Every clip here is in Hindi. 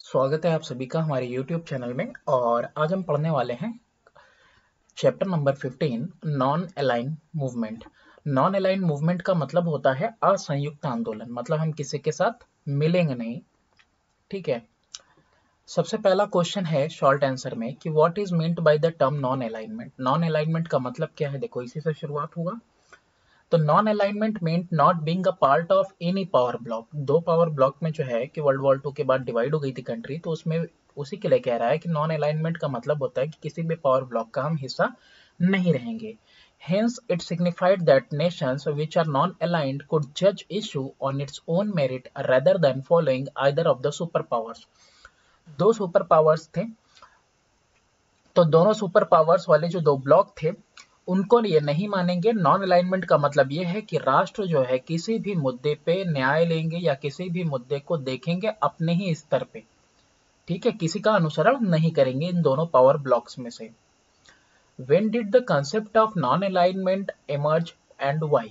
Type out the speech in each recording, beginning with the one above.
स्वागत है आप सभी का हमारे YouTube चैनल में। और आज हम पढ़ने वाले हैं chapter number 15 non align movement. Non align movement का मतलब होता है असंयुक्त आंदोलन, मतलब हम किसी के साथ मिलेंगे नहीं। ठीक है, सबसे पहला क्वेश्चन है शॉर्ट आंसर में कि what is meant by the term non alignment. Non alignment का मतलब क्या है, देखो इसी से शुरुआत होगा। तो non alignment mean not being a part of any power block. दो पावर ब्लॉक में जो है कि वर्ल्ड वॉर 2 के बाद डिवाइड हो गई थी कंट्री, तो उसमें उसी के लिए कह रहा है कि नॉन अलाइनमेंट का मतलब होता है कि किसी भी पावर ब्लॉक का हम हिस्सा नहीं रहेंगे। Hence, it signified that nations which are non-aligned could judge issue on its own merit rather than following either of the superpowers। दो सुपर पावर्स थे, तो दोनों सुपर पावर्स वाले जो दो ब्लॉक थे उनको ये नहीं मानेंगे। नॉन अलाइनमेंट का मतलब ये है कि राष्ट्र जो है किसी भी मुद्दे पे न्याय लेंगे या किसी भी मुद्दे को देखेंगे अपने ही स्तर पे। ठीक है, किसी का अनुसरण नहीं करेंगे इन दोनों पावर ब्लॉक्स में से। When did the concept of non-alignment emerge and why?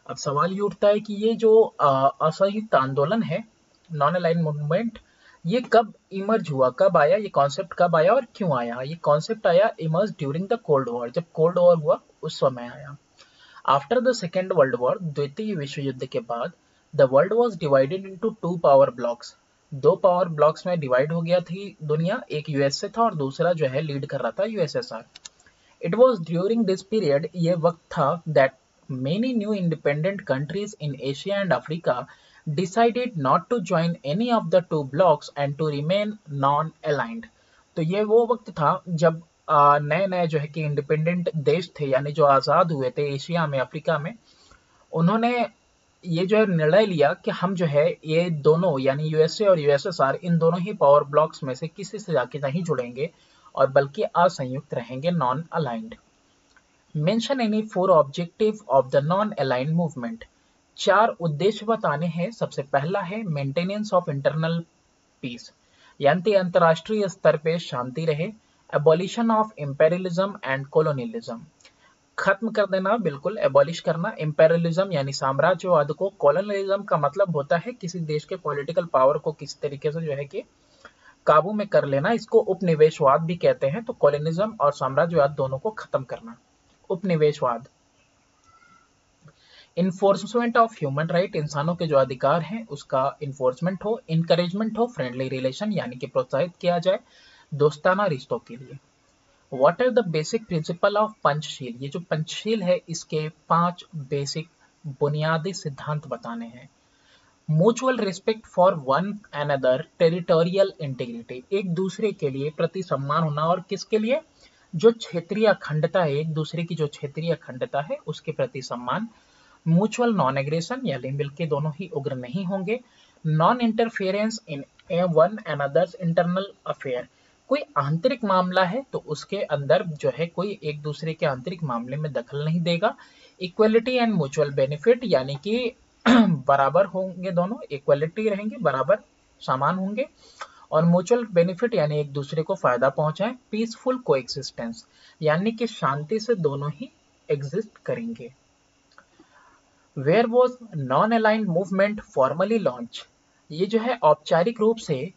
अब सवाल ये उठता है कि ये जो असंयुक्त आंदोलन है, नॉन अलाइन मूवमेंट, ये कब इमर्ज हुआ, कब आया, ये कॉन्सेप्ट कब आया और क्यों आया। ये कॉन्सेप्ट आया emerge during the cold war, जब कोल्ड वॉर हुआ उस समय आया। After the second world war, द्वितीय विश्व युद्ध के बाद, the world was divided into two power blocks. दो पावर ब्लॉक्स में डिवाइड हो गया थी दुनिया, एक यूएसए था और दूसरा जो है लीड कर रहा था USSR. It was during this period, ये वक्त था, that many new independent countries in Asia and Africa decided not to join any of the two blocks and to remain non-aligned। तो ये वो वक्त था जब नए नए जो है कि इंडिपेंडेंट देश थे, यानी जो आज़ाद हुए थे एशिया में, अफ्रीका में, उन्होंने ये जो है निर्णय लिया कि हम जो है ये दोनों यानी यूएसए और यूएसएसआर, इन दोनों ही पावर ब्लॉक्स में से किसी से जाके नहीं जुड़ेंगे और बल्कि असंयुक्त रहेंगे, non aligned. Mention any four objective of the non aligned movement. चार उद्देश्य बताने हैं। सबसे पहला है मेंटेनेंस ऑफ इंटरनल पीस, यानी अंतरराष्ट्रीय स्तर पे शांति रहे। Abolition of imperialism and colonialism, खत्म कर देना, बिल्कुल एबॉलिश करना इंपेरियलिज्म यानी साम्राज्यवाद को। कॉलोनियलिज्म का मतलब होता है किसी देश के पॉलिटिकल पावर को किस तरीके से जो है कि काबू में कर लेना, इसको उपनिवेशवाद भी कहते हैं। तो कॉलोनिज्म और साम्राज्यवाद दोनों को खत्म करना, उपनिवेशवाद। इन्फोर्समेंट ऑफ ह्यूमन राइट, इंसानों के जो अधिकार हैं उसका इन्फोर्समेंट हो। इनकरेजमेंट हो फ्रेंडली रिलेशन, यानी कि प्रोत्साहित किया जाए दोस्ताना रिश्तों के लिए। What are the basic principle of Panchsheel, ये जो पंचशील है इसके 5 बेसिक बुनियादी सिद्धांत बताने हैं। Mutual respect for one another, territorial integrity, एक दूसरे के लिए प्रति सम्मान होना, और किसके लिए, जो क्षेत्रीय अखंडता है, एक दूसरे की जो क्षेत्रीय अखंडता है उसके प्रति सम्मान। म्यूचुअल नॉन एग्रेशन, यानी मिलके दोनों ही उग्र नहीं होंगे। Non interference in one another's internal affair, कोई आंतरिक मामला है तो उसके अंदर जो है कोई एक दूसरे के आंतरिक मामले में दखल नहीं देगा। इक्वलिटी एंड म्यूचुअल बेनिफिट, यानी कि बराबर होंगे दोनों, इक्वलिटी रहेंगे, बराबर समान होंगे। और म्यूचुअल बेनिफिट यानी एक दूसरे को फायदा पहुंचाए। पीसफुल कोएक्सिस्टेंस, यानी कि शांति से दोनों ही एग्जिस्ट करेंगे। Where was non aligned movement formally launch, ये जो है औपचारिक रूप से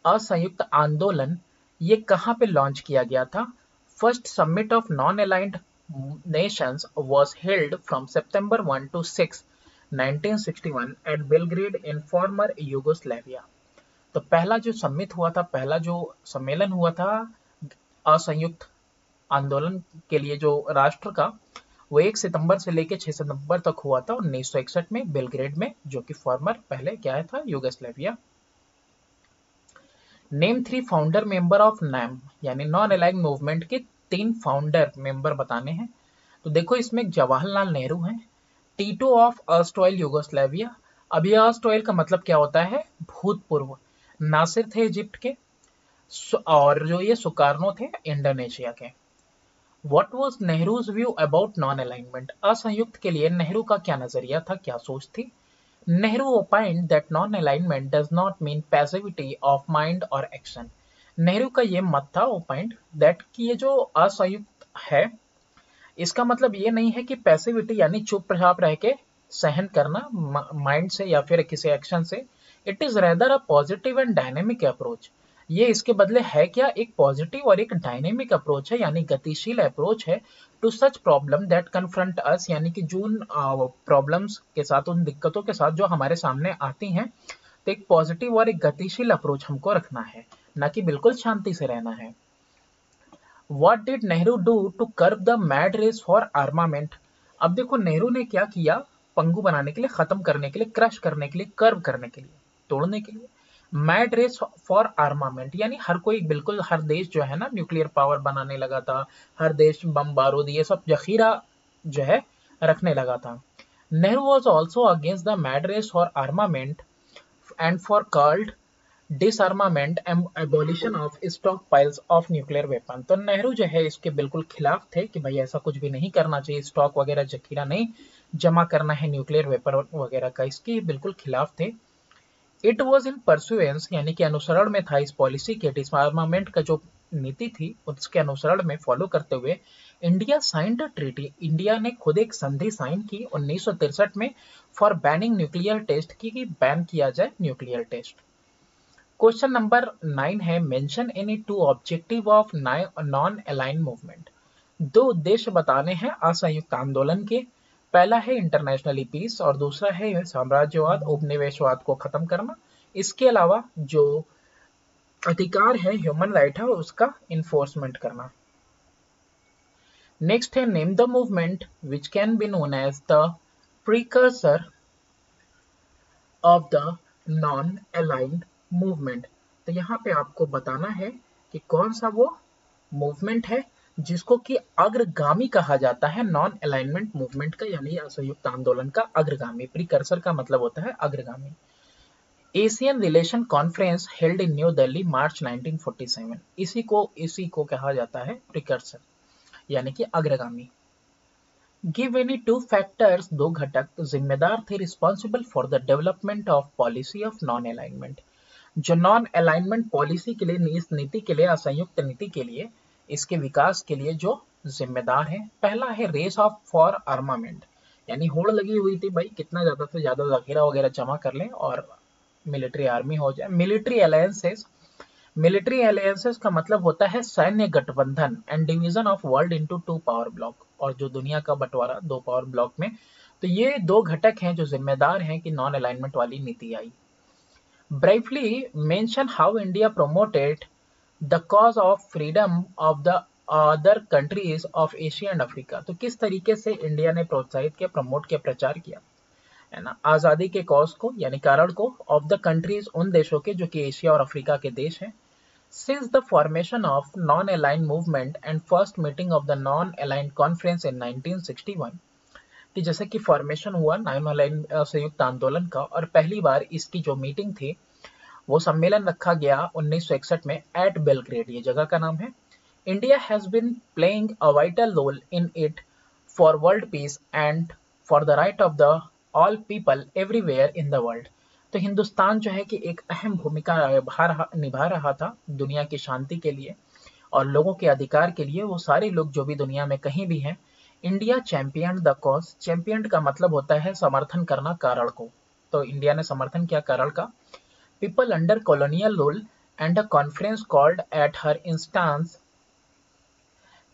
असंयुक्त आंदोलन ये कहाँ पे लॉन्च किया गया था। First summit of non aligned nations was held from September 1 to 6 1961 at Belgrade in former Yugoslavia. तो पहला जो समिट हुआ था, पहला जो सम्मेलन हुआ था असंयुक्त आंदोलन के लिए जो राष्ट्र का, वो 1 सितंबर से लेकर 6 सितंबर तक हुआ था 1961 में बेलग्रेड में, जो कि फॉर्मर पहले क्या था, Yugoslavia. Name 3 founder member of NAM, यानी नॉन अलाइंड मूवमेंट के 3 फाउंडर मेंबर बताने हैं। तो देखो इसमें जवाहरलाल नेहरू हैं, टीटो ऑफ अर्स्टवाइल यूगोस्लाविया, अभी अर्स्टवाइल का मतलब क्या होता है, भूतपूर्व। नासिर थे इजिप्ट के, और जो ये सुकार्नो थे इंडोनेशिया के। What was Nehru's view about non alignment, असंयुक्त के लिए नेहरू का क्या नजरिया था, क्या सोच थी। Nehru ओपाइंड that non alignment does not mean passivity of mind और एक्शन। नेहरू का ये मत था, ओपाइंड दैट, कि ये जो असंयुक्त है इसका मतलब ये नहीं है कि पैसिविटी यानी चुपचाप रह के सहन करना माइंड से या फिर किसी एक्शन से, it is rather a positive and dynamic approach. ये इसके बदले है क्या, एक पॉजिटिव और एक डायनेमिक अप्रोच है, यानी गतिशील अप्रोच है to such problem that confront us, यानी कि जो उन प्रॉब्लम्स के साथ, उन दिक्कतों के साथ जो हमारे सामने आती हैं, तो एक पॉजिटिव और एक गतिशील अप्रोच हमको रखना है, ना कि बिल्कुल शांति से रहना है। What did Nehru do to curb the mad race for armament. अब देखो नेहरू ने क्या किया, पंगु बनाने के लिए, खत्म करने के लिए, क्रश करने के लिए, कर्व करने के लिए, तोड़ने के लिए मैड रेस फॉर आर्मामेंट, यानी हर कोई, बिल्कुल हर देश जो है ना न्यूक्लियर पावर बनाने लगा था, हर देश बम बारूद ये सब जखीरा जो है रखने लगा था। Nehru was also against the mad race for armament and for called disarmament and abolition of stockpiles of nuclear weapon. तो नेहरू जो है इसके बिल्कुल खिलाफ थे कि भाई ऐसा कुछ भी नहीं करना चाहिए, स्टॉक वगैरह जखीरा नहीं जमा करना है न्यूक्लियर वेपन वगैरह का, इसके बिल्कुल खिलाफ थे। इट वॉज इन परसुएंस, यानी कि अनुसरण में था इस पॉलिसी के, डिसआर्मामेंट का जो नीति थी उसके अनुसरण में फॉलो करते हुए इंडिया साइंड ट्रीटी, इंडिया ने खुद एक संधि साइन की 1963 में फॉर बैनिंग न्यूक्लियर टेस्ट की बैन किया जाए न्यूक्लियर टेस्ट। क्वेश्चन नंबर 9 है, mention any two objective of non align movement. दो उद्देश्य बताने हैं असंयुक्त आंदोलन के, पहला है इंटरनेशनली पीस और दूसरा है साम्राज्यवाद उपनिवेशवाद को खत्म करना, इसके अलावा जो अधिकार है, ह्यूमन राइट है, उसका इन्फोर्समेंट करना। नेक्स्ट है, name the movement which can be known as the precursor of the non aligned movement. तो यहाँ पे आपको बताना है कि कौन सा वो मूवमेंट है जिसको कि अग्रगामी कहा जाता है नॉन अलाइनमेंट मूवमेंट का, यानी असंयुक्त आंदोलन का अग्रगामी। प्रीकर्सर का मतलब होता है अग्रगामी। Asian relation conference held in new Delhi March 1947, इसी को कहा जाता है प्रीकर्सर, यानी कि अग्रगामी। गिव एनी टू फैक्टर्स, दो घटक जिम्मेदार थे responsible for the development of policy of non alignment, जो नॉन अलाइनमेंट पॉलिसी के लिए, इस नीति के लिए, असंयुक्त नीति के लिए, इसके विकास के लिए जो जिम्मेदार है। पहला है रेस ऑफ फॉर आर्मामेंट, यानी होड़ लगी हुई थी भाई कितना ज्यादा से ज्यादा जखीरा वगैरह जमा कर लें और मिलिट्री आर्मी हो जाए। मिलिट्री अलायंसेस का मतलब होता है सैन्य गठबंधन and division of world into two power block, और जो दुनिया का बंटवारा दो पावर ब्लॉक में। तो ये दो घटक हैं जो जिम्मेदार हैं कि नॉन अलाइनमेंट वाली नीति आई। Briefly mention how India promoted the cause of freedom of the other countries of Asia and Africa. तो किस तरीके से इंडिया ने प्रोत्साहित किया, प्रमोट किया, प्रचार किया, है ना, आजादी के कॉज को, यानी कारण को, ऑफ द कंट्रीज, उन देशों के जो कि एशिया और अफ्रीका के देश हैं। Since the formation of non-aligned movement and first meeting of the non-aligned conference in 1961, कि जैसे कि फॉर्मेशन हुआ नॉन अलाइंड संयुक्त आंदोलन का, और पहली बार इसकी जो मीटिंग थी, वो सम्मेलन रखा गया 1961 में एट बेलग्रेड, ये जगह का नाम है। India has been playing a vital role in it for world peace and for the right of the all people everywhere in the world. तो हिंदुस्तान जो है कि एक अहम भूमिका निभा रहा था दुनिया की शांति के लिए और लोगों के अधिकार के लिए, वो सारे लोग जो भी दुनिया में कहीं भी हैं। India champion the cause, champion का मतलब होता है समर्थन करना कारण को, तो इंडिया ने समर्थन किया कारण का। People under colonial rule and a conference called at her instance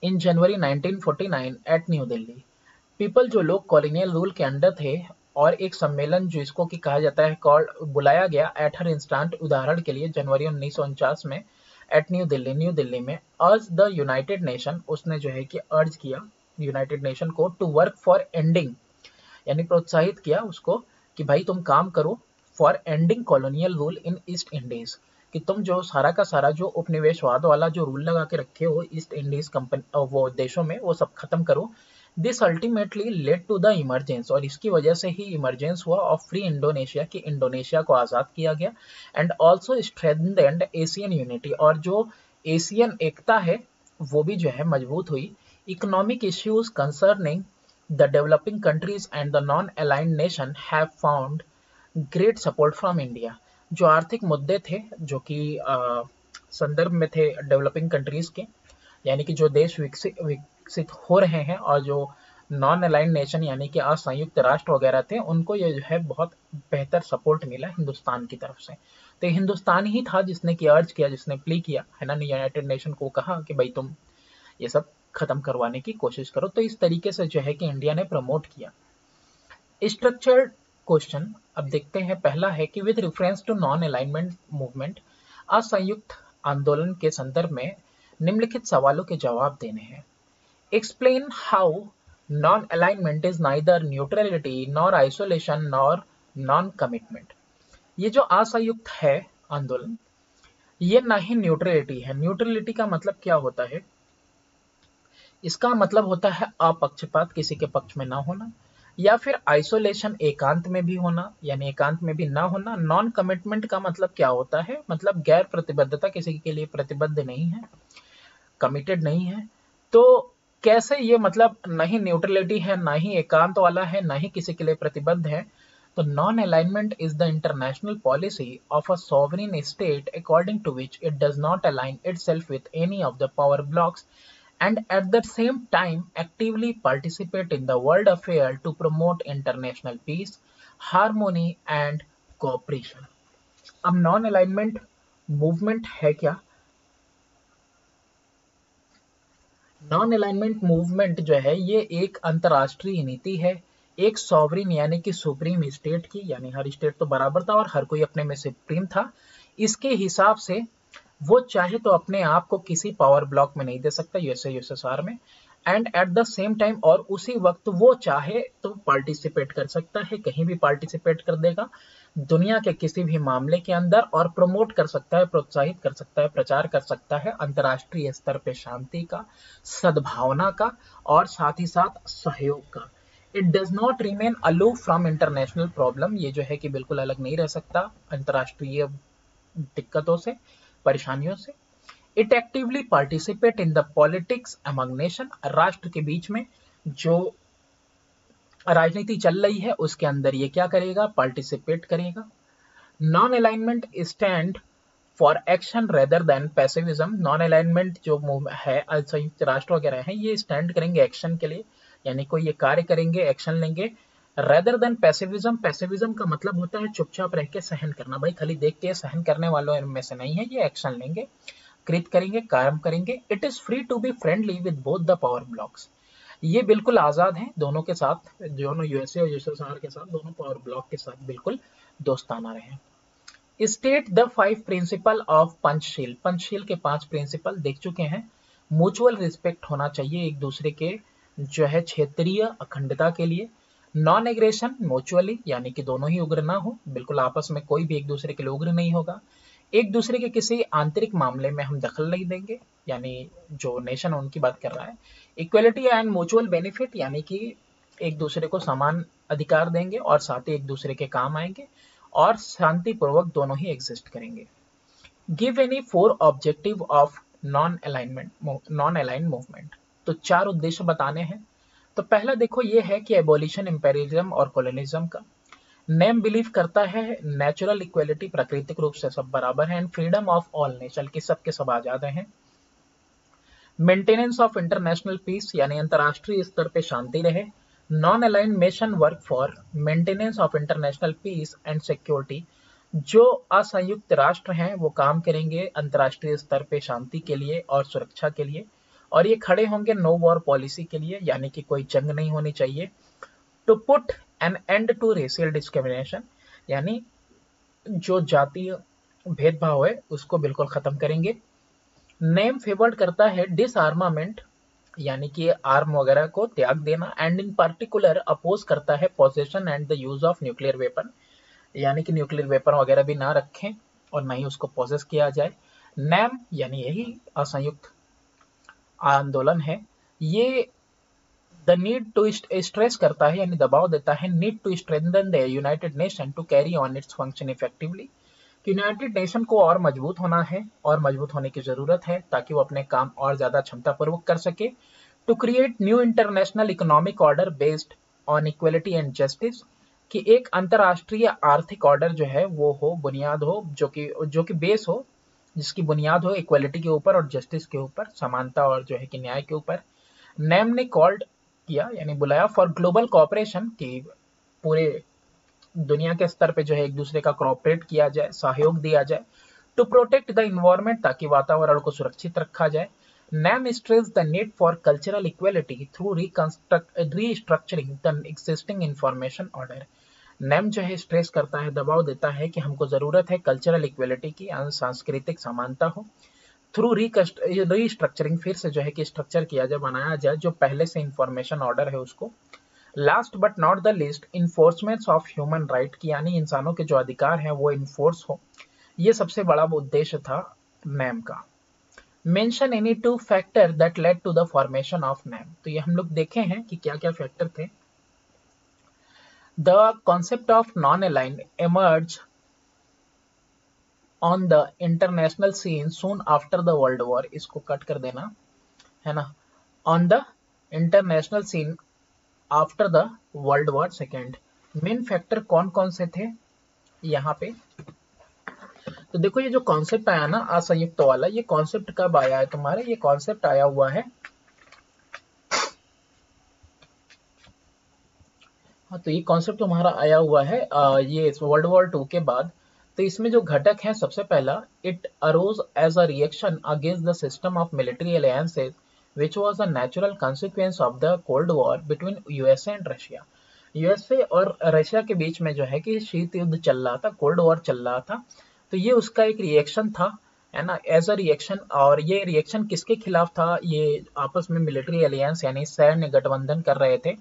in January 1949 at New Delhi. People जो लोग कॉलोनियल रूल के अंडर थे, और एक सम्मेलन जो इसको कि कहा जाता है कॉल्ड, बुलाया गया एट हर इंस्टांट, उदाहरण के लिए जनवरी 1949 में एट न्यू दिल्ली में, अर्ज द यूनाइटेड नेशन, उसने जो है कि अर्ज किया यूनाइटेड नेशन को टू वर्क फॉर एंडिंग, यानी प्रोत्साहित किया उसको कि भाई तुम काम करो for ending colonial rule in east Indies, कि तुम जो सारा का सारा जो उपनिवेशवाद वाला जो रूल लगा के रखे हो ईस्ट इंडीज कंपनी वो देशों में, वो सब खत्म करो। This ultimately led to the emergence, और इसकी वजह से ही इमरजेंस हुआ ऑफ फ्री इंडोनेशिया, कि इंडोनेशिया को आज़ाद किया गया। And also strengthened Asian unity, और जो एशियन एकता है वो भी जो है मजबूत हुई। Economic issues concerning the developing countries and the non aligned nation have found great support from India, जो आर्थिक मुद्दे थे जो कि संदर्भ में थे डेवलपिंग कंट्रीज के, यानी कि जो देश विकसित हो रहे हैं और जो नॉन अलाइंड नेशन यानी कि असंयुक्त राष्ट्र वगैरह थे, उनको ये जो है बहुत बेहतर सपोर्ट मिला हिंदुस्तान की तरफ से। तो हिंदुस्तान ही था जिसने कि अर्ज किया, जिसने प्ली किया है ना, यूनाइटेड नेशन को कहा कि भाई तुम ये सब खत्म करवाने की कोशिश करो। तो इस तरीके से जो है कि इंडिया ने प्रमोट किया। स्ट्रक्चर्ड क्वेश्चन अब देखते हैं। पहला है कि with reference to non alignment movement, असंयुक्त आंदोलन के संदर्भ में निम्नलिखित सवालों के जवाब देने हैं। Explain how non alignment is neither neutrality nor isolation nor non commitment. ये जो असंयुक्त है आंदोलन, ये ना ही न्यूट्रलिटी है। न्यूट्रलिटी का मतलब क्या होता है? इसका मतलब होता है अपक्षपात, किसी के पक्ष में ना होना, या फिर आइसोलेशन, एकांत में भी होना, यानी एकांत में भी ना होना। नॉन कमिटमेंट का मतलब क्या होता है? मतलब गैर प्रतिबद्धता, किसी के लिए प्रतिबद्ध नहीं है, कमिटेड नहीं है। तो कैसे ये मतलब नहीं न्यूट्रलिटी है, ना ही एकांत वाला है, ना ही किसी के लिए प्रतिबद्ध है। तो non alignment is the international policy of a sovereign state according to which it does not align itself with any of the power blocks and at the same time actively participate in the world affair to promote international peace, harmony and cooperation। अब नॉन अलाइनमेंट मूवमेंट है क्या? नॉन अलाइनमेंट मूवमेंट जो है ये एक अंतरराष्ट्रीय नीति है, एक सॉवरेन यानी कि सुप्रीम स्टेट की, यानी हर स्टेट तो बराबर था और हर कोई अपने में सुप्रीम था, इसके हिसाब से वो चाहे तो अपने आप को किसी पावर ब्लॉक में नहीं दे सकता, यूएसएसआर में, and at the same time और उसी वक्त वो चाहे तो पार्टिसिपेट कर सकता है, कहीं भी पार्टिसिपेट कर देगा दुनिया के किसी भी मामले के अंदर, और प्रमोट कर सकता है, प्रोत्साहित कर सकता है, प्रचार कर सकता है अंतर्राष्ट्रीय स्तर पे शांति का, सद्भावना का और साथ ही साथ सहयोग का। It does not remain aloof from international problem, ये जो है कि बिल्कुल अलग नहीं रह सकता अंतर्राष्ट्रीय दिक्कतों से, परेशानियों से। It actively participate in the politics among nation, राष्ट्र के बीच में जो राजनीति चल रही है उसके अंदर ये क्या करेगा? पार्टिसिपेट करेगा। Non alignment stand for action rather than pacifism. Non alignment जो है, संयुक्त राष्ट्र वगैरह है, ये स्टैंड करेंगे एक्शन के लिए, यानी कोई ये कार्य करेंगे, एक्शन लेंगे, रेदर देन पैसिविज्म। पैसिविज्म का मतलब होता है चुपचाप रह के सहन करना, भाई खाली देख के सहन करने वालों में से नहीं है, ये एक्शन लेंगे, कृत करेंगे, काम करेंगे। It is free to be friendly with both the power blocks. ये बिल्कुल आजाद हैं दोनों के साथ, दोनों यूएसए और यूएसएसआर के साथ, दोनों पावर ब्लॉक के साथ बिल्कुल दोस्ताना रहे। State the 5 principle of Panchsheel. Panchsheel के 5 प्रिंसिपल देख चुके हैं। म्यूचुअल रिस्पेक्ट होना चाहिए एक दूसरे के जो है क्षेत्रीय अखंडता के लिए। नॉन एग्रेशन म्यूचुअली, यानी कि दोनों ही उग्र ना हो, बिल्कुल आपस में कोई भी एक दूसरे के लिए उग्र नहीं होगा। एक दूसरे के किसी आंतरिक मामले में हम दखल नहीं देंगे, यानी जो नेशन है उनकी बात कर रहा है। इक्वलिटी एंड म्यूचुअल बेनिफिट, यानी कि एक दूसरे को समान अधिकार देंगे और साथ ही एक दूसरे के काम आएंगे और शांतिपूर्वक दोनों ही एग्जिस्ट करेंगे। Give any 4 objective of non aligned movement. तो 4 उद्देश्य बताने हैं। तो पहला देखो ये है कि एबोलिशन इंपेरियलिज्म और कॉलोनिज्म का। नेम बिलीव करता है नेचुरल इक्वलिटी, प्राकृतिक रूप से सब बराबर हैं, and freedom of all nation, की सबके सब आजाद हैं। मेंटेनेंस ऑफ इंटरनेशनल पीस, यानी अंतरराष्ट्रीय स्तर पे शांति रहे। Non aligned nation work for maintenance of international peace and security. जो असंयुक्त राष्ट्र हैं वो काम करेंगे अंतरराष्ट्रीय स्तर पे शांति के लिए और सुरक्षा के लिए, और ये खड़े होंगे नो वॉर पॉलिसी के लिए, यानी कि कोई जंग नहीं होनी चाहिए। To put an end to racial discrimination, यानी जो जातीय भेदभाव है उसको बिल्कुल खत्म करेंगे। नेम फेवर्ड करता है डिसआर्मामेंट, यानी कि आर्म वगैरह को त्याग देना, एंड इन पर्टिकुलर अपोज करता है possession and the use of nuclear weapon, यानी कि न्यूक्लियर वेपन वगैरह भी ना रखें और ना ही उसको पोजेस किया जाए। नैम यानी यही असंयुक्त आंदोलन है, ये द नीड टू स्ट्रेस करता है, यानी दबाव देता है, need to strengthen the United Nation to carry on its function effectively. United Nation को और मजबूत होना है और मजबूत होने की जरूरत है ताकि वो अपने काम और ज्यादा क्षमतापूर्वक कर सके। To create new international economic order based on equality and justice, कि एक अंतरराष्ट्रीय आर्थिक ऑर्डर जो है वो हो, बुनियाद हो, जो कि बेस हो, जिसकी बुनियाद हो इक्वलिटी के ऊपर और जस्टिस के ऊपर, समानता और जो है कि न्याय के ऊपर। नेम ने कॉल्ड किया यानी बुलाया फॉर ग्लोबल कोऑपरेशन, कि पूरे दुनिया के स्तर पे जो है एक दूसरे का कोऑपरेट किया जाए, सहयोग दिया जाए, टू प्रोटेक्ट द इन्वायरमेंट, ताकि वातावरण को सुरक्षित रखा जाए। NAM stress the need for cultural equality through restructuring the existing information order. NAM जो है स्ट्रेस करता है, दबाव देता है कि हमको जरूरत है कल्चरल इक्वलिटी की, सांस्कृतिक समानता हो, थ्रू रीस्ट्रक्चरिंग, फिर से जो है कि स्ट्रक्चर किया जाए, बनाया जाए जो पहले से इंफॉर्मेशन ऑर्डर है उसको। Last but not the list, enforcement of human right की, यानी इंसानों के जो अधिकार हैं वो इन्फोर्स हो, ये सबसे बड़ा उद्देश्य था NAM का। Mention any 2 factor that led to the formation of NAM, तो ये हम लोग देखे हैं कि क्या क्या फैक्टर थे। The concept of non aligned emerged on the international scene soon after the world war, इसको कट कर देना है ना, on the international scene after the world war second. Main factor कौन कौन से थे यहाँ पे, तो देखो ये जो कॉन्सेप्ट आया ना असंयुक्त वाला, ये कॉन्सेप्ट कब आया है तुम्हारे, ये कॉन्सेप्ट आया हुआ है, हाँ तो ये कॉन्सेप्ट तुम्हारा आया हुआ है ये वर्ल्ड वॉर 2 के बाद। तो इसमें जो घटक है, सबसे पहला, it arose as a reaction against the system of military alliances which was a natural consequence of the Cold War between USA and Russia। USA और रशिया के बीच में जो है कि शीत युद्ध चल रहा था, कोल्ड वॉर चल रहा था, तो ये उसका एक रिएक्शन था, है ना, एज अ रिएक्शन। और ये रिएक्शन किसके खिलाफ था, ये आपस में मिलिट्री अलायंस यानी सैन्य गठबंधन कर रहे थे,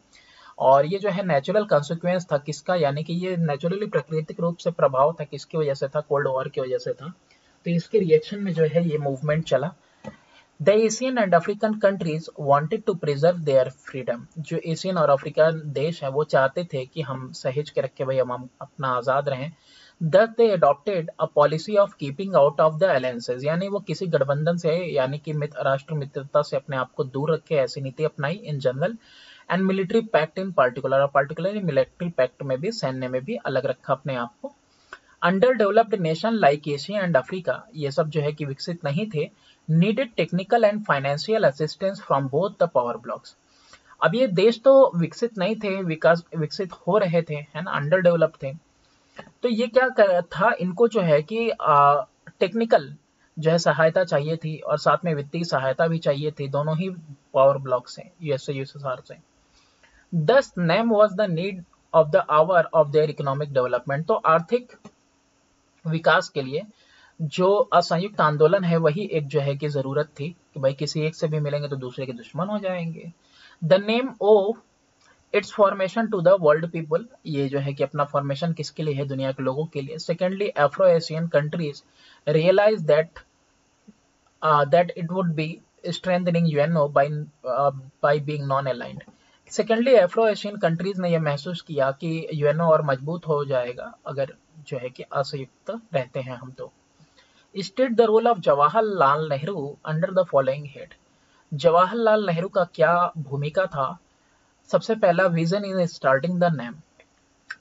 और ये जो है नेचुरल कॉन्सिक्वेंस था किसका, यानी कि ये नेचुरली प्राकृतिक रूप से प्रभाव था, किसकी वजह से था, कोल्ड वॉर की वजह से था। तो इसके रिएक्शन में जो है ये मूवमेंट चला। The Asian and African countries wanted to preserve their freedom। जो एशियन और अफ्रीकन देश हैं वो चाहते थे कि हम सहेज के रखे भाई, हम अपना आज़ाद रहें। Thus they adopted a policy of keeping out of the alliances, यानी वो किसी गठबंधन से यानी कि राष्ट्र मित्रता से अपने आप को दूर रखे, ऐसी नीति अपनाई in general, and military pact in particular, और पार्टिकुलरली मिलिट्री पैक्ट में भी, सैन्य में भी अलग रखा अपने आप को। Under developed nation like Asia and Africa, ये सब जो है कि विकसित नहीं थे, needed technical and financial assistance from both the power blocks. अब ये देश तो विकसित नहीं थे, विकसित हो रहे थे, है ना, अंडर डेवलप्ड थे, तो ये क्या था, इनको जो है कि टेक्निकल जो है सहायता चाहिए थी, और साथ में वित्तीय सहायता भी चाहिए थी, दोनों ही पावर ब्लॉक से, यूएसए यूएसएसआर से। दस name was the need of the hour of their economic development, तो आर्थिक विकास के लिए जो असंयुक्त आंदोलन है वही एक जो है कि जरूरत थी, कि भाई किसी एक से भी मिलेंगे तो दूसरे के दुश्मन हो जाएंगे। The name of its formation to the world people, ये जो है कि अपना फॉर्मेशन किसके लिए है, दुनिया के लोगों के लिए। Secondly, Afro Asian countries realise that that it would be strengthening UNO by being non aligned. Secondly, Afro Asian countries ने यह महसूस किया कि यूएनओ और मजबूत हो जाएगा अगर जो है कि असंयुक्त रहते हैं हम तो। State the role of Jawaharlal Nehru under the following head, Jawaharlal Nehru का क्या भूमिका था। सबसे पहला, vision in starting the NAM,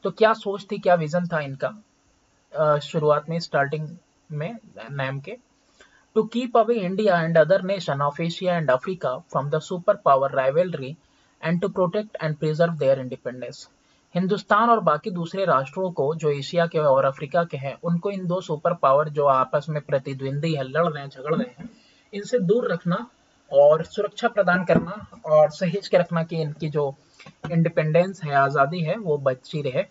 तो क्या सोच थी, क्या विजन था इनका शुरुआत में, स्टार्टिंग में नैम के। To keep away India and other nation of Asia and Africa from the super power rivalry and to protect and preserve their independence, Hindustan और बाकी दूसरे राष्ट्रों को जो एशिया के और अफ्रीका के हैं, उनको इन दो सुपर पावर जो आपस में प्रतिद्वंदी है, लड़ रहे हैं, झगड़ रहे हैं, इनसे दूर रखना और सुरक्षा प्रदान करना और सहेज के रखना कि इनकी जो इंडिपेंडेंस है, आज़ादी है, वो बची रहे।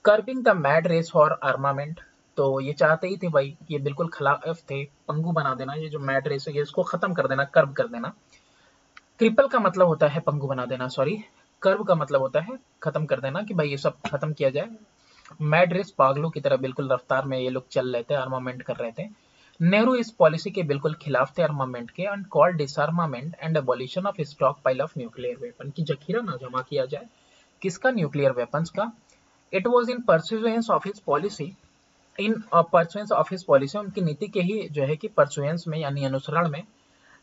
Curbing the mad race for armament, तो ये चाहते ही थे भाई, ये बिल्कुल खिलाफ थे, पंगु बना देना, ये जो मैड रेस है इसको खत्म कर देना, कर्ब कर देना। क्रिपल का मतलब होता है पंगु बना देना, सॉरी, कर्व का मतलब होता है खत्म कर देना, कि भाई ये सब खत्म किया जाए। मैड रेस, पागलों की तरह बिल्कुल रफ्तार में ये लोग चल रहे थे, आर्मामेंट कर रहे थे। नेहरू इस पॉलिसी के बिल्कुल खिलाफ थे आर्मामेंट के, and called disarmament and abolition of stock pile of nuclear weapon, की जखीरा ना जमा किया जाए, किसका, न्यूक्लियर वेपन्स का। It was in परस्यूएंस of his policy, in परस्यूएंस of his policy, उनकी नीति के ही जो है कि परस्यूएंस में यानी अनुसरण में,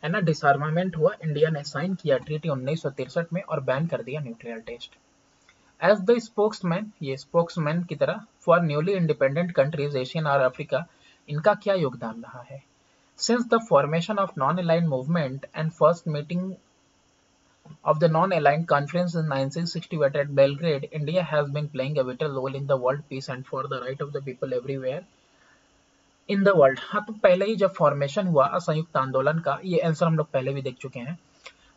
है ना, डिसआर्मामेंट हुआ, इंडिया ने साइन किया ट्रीटी 1963 में और बैन कर दिया nuclear test. As the spokesman, ये स्पोक्समैन की तरह, for newly independent countries Asian और अफ्रीका, इनका क्या योगदान रहा है। Since the formation of non aligned movement and first meeting of the non-aligned conference in 1960 at Belgrade, India has been playing a vital role in the world peace and for the right of the people everywhere in the world. हाँ, तो पहले ही जब फॉर्मेशन हुआ संयुक्त आंदोलन का, ये आंसर हम लोग पहले भी देख चुके हैं।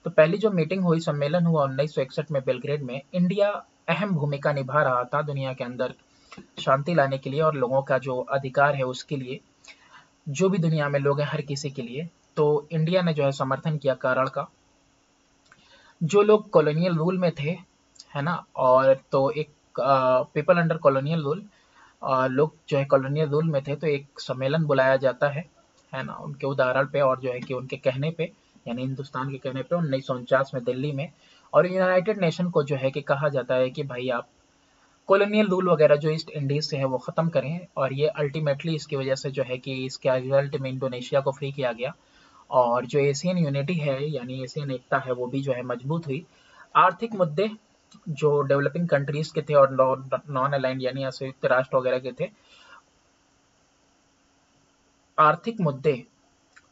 तो पहली जो मीटिंग हुई, सम्मेलन हुआ 1961 में बेलग्रेड में, इंडिया अहम भूमिका निभा रहा था दुनिया के अंदर शांति लाने के लिए और लोगों का जो अधिकार है उसके लिए, जो भी दुनिया में लोग हैं हर किसी के लिए। तो इंडिया ने जो है समर्थन किया कारण का। जो लोग कॉलोनियल रूल में थे, है ना, और तो एक पीपल अंडर कॉलोनियल रूल, लोग जो है कॉलोनियल रूल में थे, तो एक सम्मेलन बुलाया जाता है ना, उनके उदाहरण पे और जो है कि उनके कहने पे, यानी हिंदुस्तान के कहने पे 1949 में दिल्ली में, और यूनाइटेड नेशन को जो है कि कहा जाता है कि भाई आप कॉलोनियल रूल वगैरह जो ईस्ट इंडीज से है वो ख़त्म करें। और ये अल्टीमेटली इसकी वजह से जो है कि इसके रिजल्ट में इंडोनेशिया को फ्री किया गया और जो एशियन यूनिटी है यानी एशियन एकता है वो भी जो है मजबूत हुई। आर्थिक मुद्दे जो डेवलपिंग कंट्रीज के थे और नॉन अलाइंड यानी संयुक्त राष्ट्र वगैरह के थे, आर्थिक मुद्दे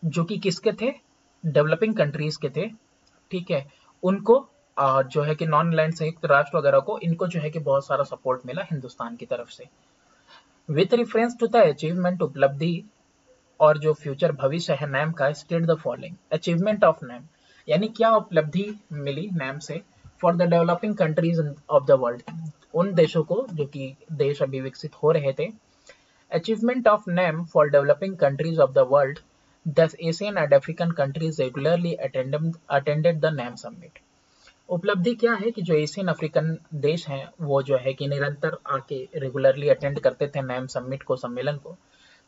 जो कि किसके थे, डेवलपिंग कंट्रीज के थे, ठीक है, उनको जो है कि नॉन अलाइंड संयुक्त राष्ट्र वगैरह को, इनको जो है कि बहुत सारा सपोर्ट मिला हिंदुस्तान की तरफ से। With reference to the achievement उपलब्धि और जो फ्यूचर भविष्य है नैम का, state the following. Achievement of NAM यानी क्या उपलब्धि मिली नैम से for the developing countries of the world, उन देशों को जो कि देश अभी विकसित हो रहे थे। Achievement of NAM for developing countries of the world, the Asian and African countries regularly attended the NAM summit. उपलब्धि क्या है कि जो एशियन अफ्रीकन देश हैं वो जो है कि निरंतर आके रेगुलरली अटेंड करते थे नैम समिट को, सम्मेलन को।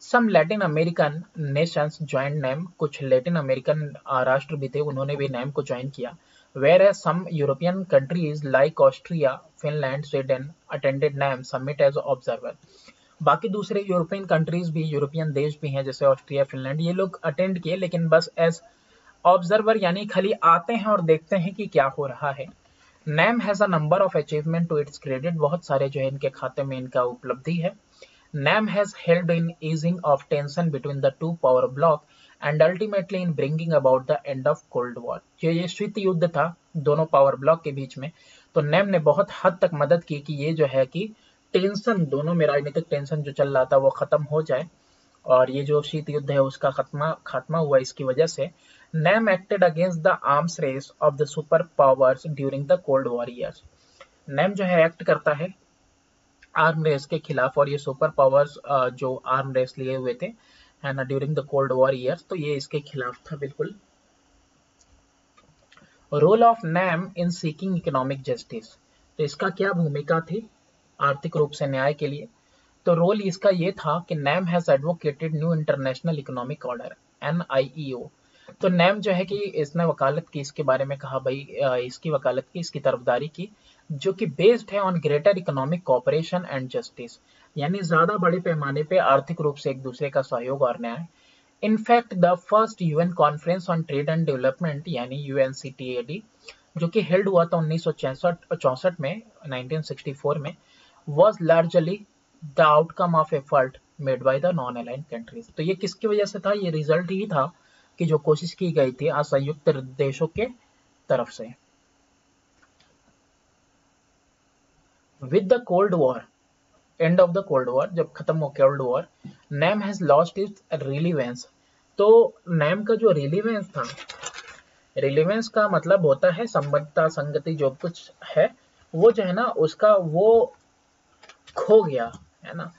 Some Latin American nations join NAM, कुछ लैटिन अमेरिकन राष्ट्र भी थे उन्होंने भी नैम को ज्वाइन किया। Whereas some European countries like Austria, Finland, Sweden attended NAM summit as observer. बाकी दूसरे यूरोपियन कंट्रीज भी, यूरोपियन देश भी हैं जैसे ऑस्ट्रिया, फिनलैंड, ये लोग अटेंड किए लेकिन बस एज ऑब्जर्वर यानी खाली आते हैं और देखते हैं कि क्या हो रहा है। NAM has a number of achievement to its credit, बहुत सारे जो है इनके खाते में इनका उपलब्धि है। NAM has helped in easing of tension between the two power bloc and ultimately in bringing about the end of Cold War। ये शीत युद्ध था दोनों पावर ब्लॉक के बीच में, तो नैम ने बहुत हद तक मदद की कि ये जो है कि टेंशन, दोनों में राजनीतिक टेंशन जो चल रहा था वो खत्म हो जाए और ये जो शीत युद्ध है उसका खात्मा हुआ। इसकी वजह से NAM acted against the arms race of the super powers during the cold war years. NAM जो है एक्ट करता है आर्म रेस के खिलाफ और ये सुपर पावर्स जो आर्म रेस लिए हुए थे, है ना, during the cold war years, तो ये इसके खिलाफ था बिल्कुल। Role of NAM in seeking economic justice, तो इसका क्या भूमिका थी आर्थिक रूप से न्याय के लिए। तो रोल इसका ये था कि NAM has advocated new international economic order NIEO। तो नैम जो है कि इसने वकालत की, इसके बारे में कहा भाई, इसकी वकालत की, इसकी तरफदारी की, जो कि बेस्ड है on greater economic cooperation and justice, यानी ज्यादा बड़े पैमाने पे आर्थिक रूप से एक दूसरे का सहयोग और न्याय। In fact the first UN conference on trade and development यानी UNCTAD जो कि हेल्ड हुआ था 1964 में, 1964 में, was largely the outcome of effort made by the non-aligned countries। तो ये किसकी वजह से था, ये रिजल्ट ही था कि जो कोशिश की गई थी असंयुक्त देशों के तरफ से। With the cold war, end of the cold war, जब खत्म हो cold war, NAM has lost its relevance. तो नैम का जो रिलीवेंस था, रिलीवेंस का मतलब होता है संबद्धता, संगति, जो कुछ है वो जो है ना उसका वो खो गया, है ना।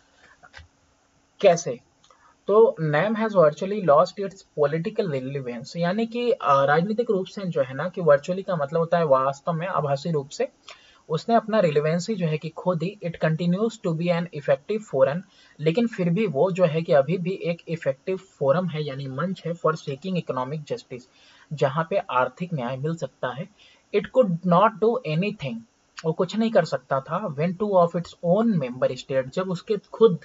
कैसे, तो NAM has virtually lost its political relevance, यानी कि राजनीतिक रूप से जो है ना, कि वर्चुअली का मतलब होता है वास्तव में, आभासी रूप से उसने अपना रिलेवेंसी जो है कि खो दी। It continues to be an effective forum, लेकिन फिर भी वो जो है कि अभी भी एक इफेक्टिव फोरम है यानी मंच है फॉर सीकिंग इकोनॉमिक जस्टिस, जहाँ पे आर्थिक न्याय मिल सकता है। It could not do anything, वो कुछ नहीं कर सकता था। When two of its own member state, जब उसके खुद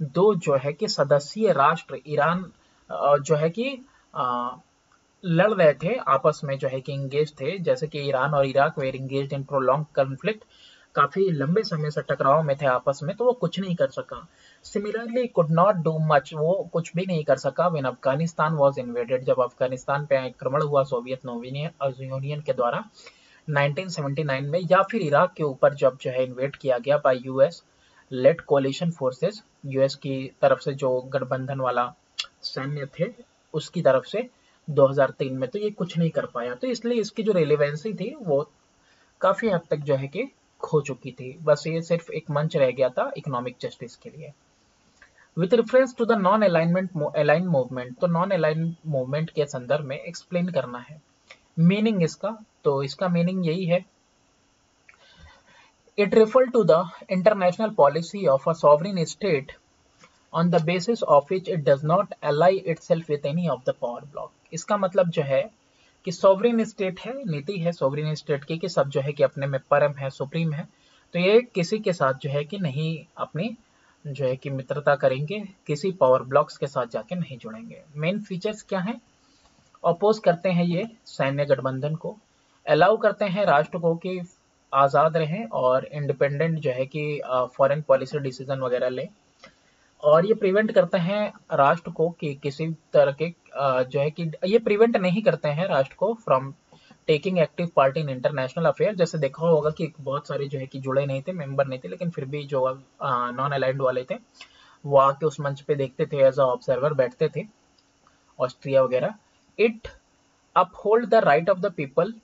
दो जो है कि सदस्यीय राष्ट्र, ईरान जो है कि लड़ रहे थे आपस में, जो है कि इंगेज थे, जैसे कि ईरान और Iraq were engaged in prolong conflict, काफी लंबे समय से टकराव में थे आपस में, तो वो कुछ नहीं कर सका। Similarly could not do much, वो कुछ भी नहीं कर सका व्हेन अफगानिस्तान वाज इन्वेडेड, जब अफगानिस्तान पे आक्रमण हुआ सोवियत यूनियन के द्वारा। 1979 में, या फिर इराक के ऊपर जब जो है इन्वेड किया गया by US led coalition forces, US की तरफ से जो गठबंधन वाला सैन्य थे उसकी तरफ से 2003 में, तो ये कुछ नहीं कर पाया। तो इसलिए इसकी जो रेलेवेंसी थी वो काफी हद तक जो है कि खो चुकी थी। बस ये सिर्फ एक मंच रह गया था इकोनॉमिक जस्टिस के लिए। With reference to the non align movement, तो नॉन अलाइन मूवमेंट के संदर्भ में एक्सप्लेन करना है मीनिंग इसका। तो इसका मीनिंग यही है, it refer to the international policy of a sovereign state on the basis of which it does not ally itself with any of the power block। इसका मतलब जो है कि सॉवरेन स्टेट है, नीति है सॉवरेन स्टेट की कि सब जो है कि अपने में परम है, सुप्रीम है, तो ये किसी के साथ जो है कि नहीं अपनी जो है कि मित्रता करेंगे, किसी पावर ब्लॉक्स के साथ जाके नहीं जुड़ेंगे। मेन फीचर्स क्या हैं? अपोज करते हैं ये सैन्य गठबंधन को, अलाउ करते हैं राष्ट्र को कि आज़ाद रहें और इंडिपेंडेंट जो है कि फॉरेन पॉलिसी डिसीजन वगैरह लें, और ये प्रिवेंट करते हैं राष्ट्र को कि किसी तरह के जो है कि ये प्रिवेंट नहीं करते हैं राष्ट्र को from taking active part in international affair. जैसे देखा होगा कि बहुत सारे जो है कि जुड़े नहीं थे, मेंबर नहीं थे, लेकिन फिर भी जो नॉन अलाइंड वाले थे वो आके उस मंच पे देखते थे, एज अ ऑब्जर्वर बैठते थे, ऑस्ट्रिया वगैरह। It uphold the right of the people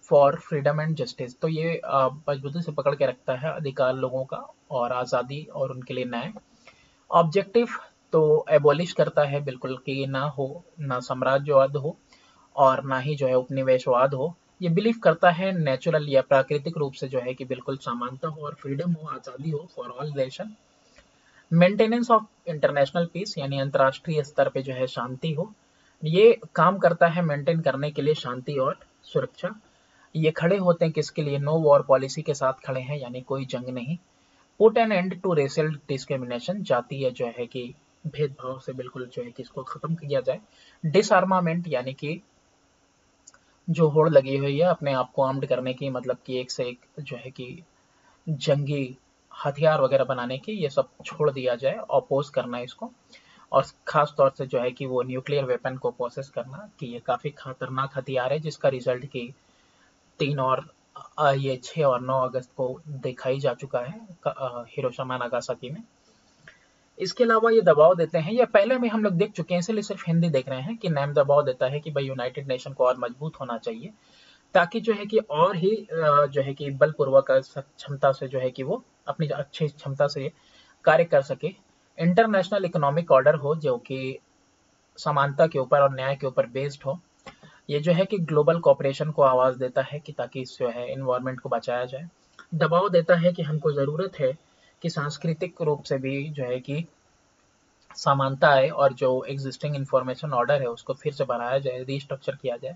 for freedom and justice, तो ये मजबूती से पकड़ के रखता है अधिकार लोगों का और आज़ादी और उनके लिए न्याय। ऑब्जेक्टिव तो एबॉलिश करता है बिल्कुल कि ना हो, ना साम्राज्यवाद हो और ना ही जो है उपनिवेशवाद हो। ये बिलीव करता है नेचुरल या प्राकृतिक रूप से जो है कि बिल्कुल समानता हो और फ्रीडम हो, आज़ादी हो for all nation. Maintenance of international peace, यानी अंतर्राष्ट्रीय स्तर पे जो है शांति हो, ये काम करता है मेंटेन करने के लिए शांति और सुरक्षा। ये खड़े होते हैं किसके लिए? नो वॉर पॉलिसी के साथ खड़े हैं, यानी कोई जंग नहीं। Put an end to racial discrimination, जातीय जो है कि भेदभाव से बिल्कुल जो है कि इसको खत्म किया जाए। डिसआर्मामेंट, यानी कि जो होड़ लगी हुई है अपने आप को आर्म्ड करने की, मतलब कि एक से एक जो है कि जंगी हथियार वगैरह बनाने की, ये सब छोड़ दिया जाए, अपोज करना इसको। और खास तौर से जो है कि वो न्यूक्लियर वेपन को प्रोसेस करना कि ये काफी खतरनाक हथियार है, जिसका रिजल्ट की 3 और ये 6 और 9 अगस्त को देखा ही जा चुका है हिरोशिमा नागासाकी में। इसके अलावा ये दबाव देते हैं, या पहले भी हम लोग देख चुके हैं, इसलिए सिर्फ हिंदी देख रहे हैं, कि नैम दबाव देता है कि भाई यूनाइटेड नेशन को और मजबूत होना चाहिए, ताकि जो है कि और ही जो है कि बलपूर्वक क्षमता से जो है कि वो अपनी अच्छी क्षमता से कार्य कर सके। इंटरनेशनल इकोनॉमिक ऑर्डर हो जो कि समानता के ऊपर और न्याय के ऊपर बेस्ड हो। ये जो है कि ग्लोबल कोऑपरेशन को आवाज देता है कि ताकि इस जो है इन्वायरमेंट को बचाया जाए। दबाव देता है कि हमको जरूरत है कि सांस्कृतिक रूप से भी जो है कि समानता आए और जो एग्जिस्टिंग इंफॉर्मेशन ऑर्डर है उसको फिर से बनाया जाए, रीस्ट्रक्चर किया जाए।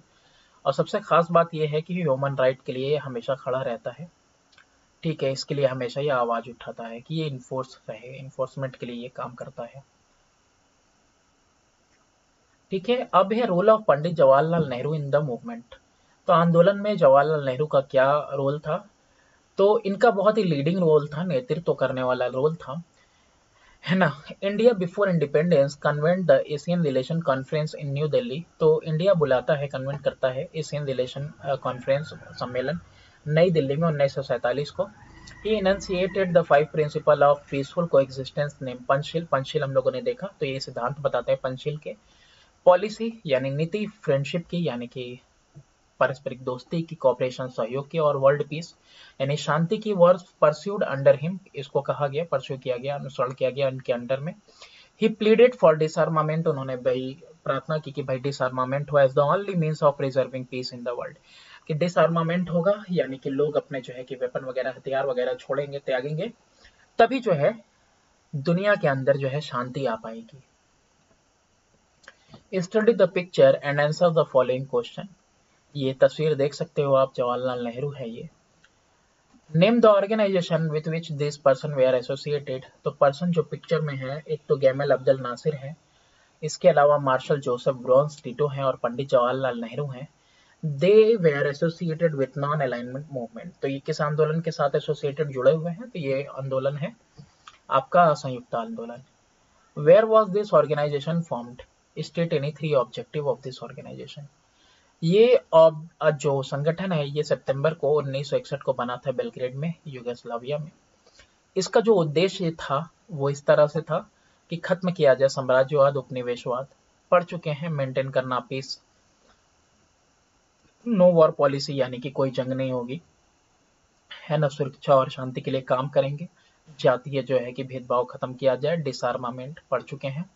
और सबसे खास बात यह है कि ह्यूमन राइट के लिए हमेशा खड़ा रहता है, ठीक है, इसके लिए हमेशा ये आवाज उठाता है कि ये इन्फोर्स रहे, इन्फोर्समेंट के लिए ये काम करता है। ठीक है, अब है role of Pandit Jawaharlal Nehru in the movement. तो आंदोलन में जवाहरलाल नेहरू का क्या रोल था? तो इनका बहुत ही लीडिंग रोल था, नेतृत्व करने वाला रोल था, है ना। India before independence convent the Asian relation conference in new Delhi, तो इंडिया बुलाता है, कन्वेंट करता है एशियन रिलेशन कॉन्फ्रेंस सम्मेलन नई दिल्ली में 1947 को। He initiated the 5 principle of peaceful coexistence name Panchsheel. Panchsheel हम लोगों ने देखा, तो ये सिद्धांत बताते हैं पंचशील के। पॉलिसी यानी नीति, फ्रेंडशिप की यानी कि पारस्परिक दोस्ती की, कोऑपरेशन सहयोग की, और वर्ल्ड पीस यानी शांति की, वर्स परस्यूड अंडर हिम, इसको कहा गया, परस्यू किया गया, अनुसरण किया गया इनके अंडर में। ही प्लीडेड फॉर डिसआर्मामेंट, उन्होंने भाई प्रार्थना की कि भाई डिसआर्मामेंट हो as the only means of preserving peace in the world, कि डिसआर्मामेंट होगा यानी कि लोग अपने जो है कि वेपन वगैरह हथियार वगैरह छोड़ेंगे, त्यागेंगे, तभी जो है दुनिया के अंदर जो है शांति आ पाएगी। Study the picture and answer the following question. ये तस्वीर देख सकते हो आप, जवाहरलाल नेहरू है ये। Name the organisation with which this person were associated, तो पर्सन जो पिक्चर में है एक तो गैमल अब्दुल नासिर है, इसके अलावा मार्शल जोसेफ ब्रॉन्स टीटो हैं और पंडित जवाहरलाल नेहरू हैं। They were associated with non alignment movement, तो ये किस आंदोलन के साथ एसोसिएटेड जुड़े हुए हैं? तो ये आंदोलन है आपका असंयुक्त आंदोलन। Where was this organisation formed? State any 3 objective of this organisation. ये जो संगठन है ये सितंबर को 1961 को बना था बेलग्रेड में, यूगोस्लाविया में। इसका जो उद्देश्य था वो इस तरह से था कि खत्म किया जाए साम्राज्यवाद, उपनिवेशवाद। पढ़ चुके हैं, मेंटेन करना पीस, नो वॉर पॉलिसी, यानी कि कोई जंग नहीं होगी, है ना, सुरक्षा और शांति के लिए काम करेंगे। जातीय जो है कि भेदभाव खत्म किया जाए, डिसआर्मामेंट पढ़ चुके हैं।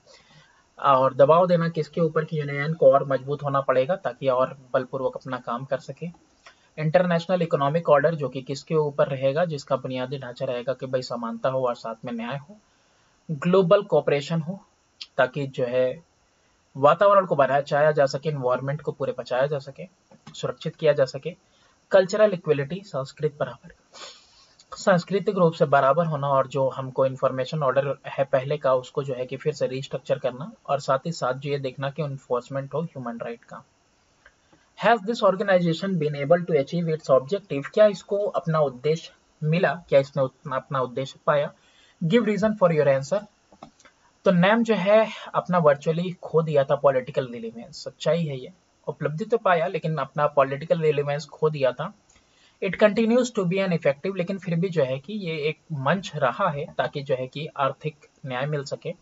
और दबाव देना किसके ऊपर कि यूनियन को और मजबूत होना पड़ेगा ताकि और बलपूर्वक अपना काम कर सके। इंटरनेशनल इकोनॉमिक ऑर्डर जो कि किसके ऊपर रहेगा, जिसका बुनियादी ढांचा रहेगा कि भाई समानता हो और साथ में न्याय हो। ग्लोबल कोऑपरेशन हो ताकि जो है वातावरण को बचाया जा सके, इन्वायरमेंट को पूरे बचाया जा सके, सुरक्षित किया जा सके। कल्चरल इक्वलिटी, सांस्कृतिक रूप से बराबर होना, और जो हमको इंफॉर्मेशन ऑर्डर है पहले का उसको जो है कि फिर से रिस्ट्रक्चर करना, और साथ ही साथ जो ये देखना कि इन्फोर्समेंट हो ह्यूमन राइट का। Has this organisation been able to achieve its objective, क्या इसको अपना उद्देश्य मिला, क्या इसने अपना उद्देश्य पाया। Give reason for your answer. तो नैम जो है अपना वर्चुअली खो दिया था पॉलिटिकल रिलेवेंस, सच्चाई है ये। उपलब्धि तो पाया लेकिन अपना पॉलिटिकल रिलेवेंस खो दिया था। It continues to be an effective, लेकिन फिर भी जो है कि ये एक मंच रहा है ताकि जो है कि आर्थिक न्याय मिल सके।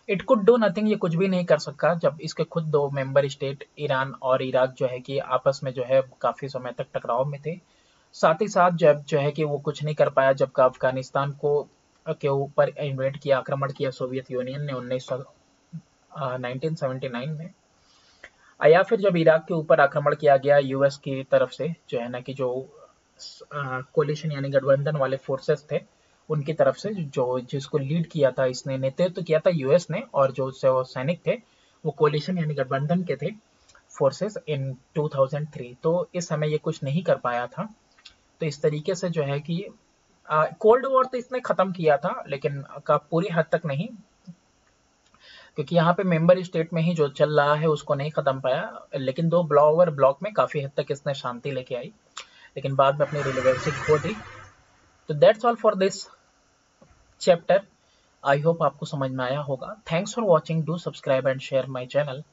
इट कुड डू नथिंग, ये कुछ भी नहीं कर सका जब इसके खुद दो मेंबर स्टेट ईरान और इराक जो है कि आपस में जो है काफी समय तक टकराव में थे। साथ ही साथ जब जो है कि वो कुछ नहीं कर पाया जब अफगानिस्तान को के ऊपर इन्वेड किया, आक्रमण किया सोवियत यूनियन ने 1979 में, या फिर जब इराक के ऊपर आक्रमण किया गया यूएस की तरफ से, जो है ना कि जो कोलिशन यानी गठबंधन वाले फोर्सेस थे उनकी तरफ से, जो जिसको लीड किया था, इसने नेतृत्व किया था यूएस ने, और जो सैनिक थे वो कोलिशन यानी गठबंधन के थे फोर्सेस इन 2003। तो इस समय ये कुछ नहीं कर पाया था। तो इस तरीके से जो है कि कोल्ड वॉर तो इसने खत्म किया था लेकिन का पूरी हद तक नहीं, क्योंकि यहाँ पे मेंबर स्टेट में ही जो चल रहा है उसको नहीं खत्म पाया, लेकिन दो ब्लॉक में काफी हद तक इसने शांति लेके आई, लेकिन बाद में अपनी रिलेवेंसी खो दी। तो that's all for this chapter. I hope आपको समझ में आया होगा। Thanks for watching, do subscribe and share my channel.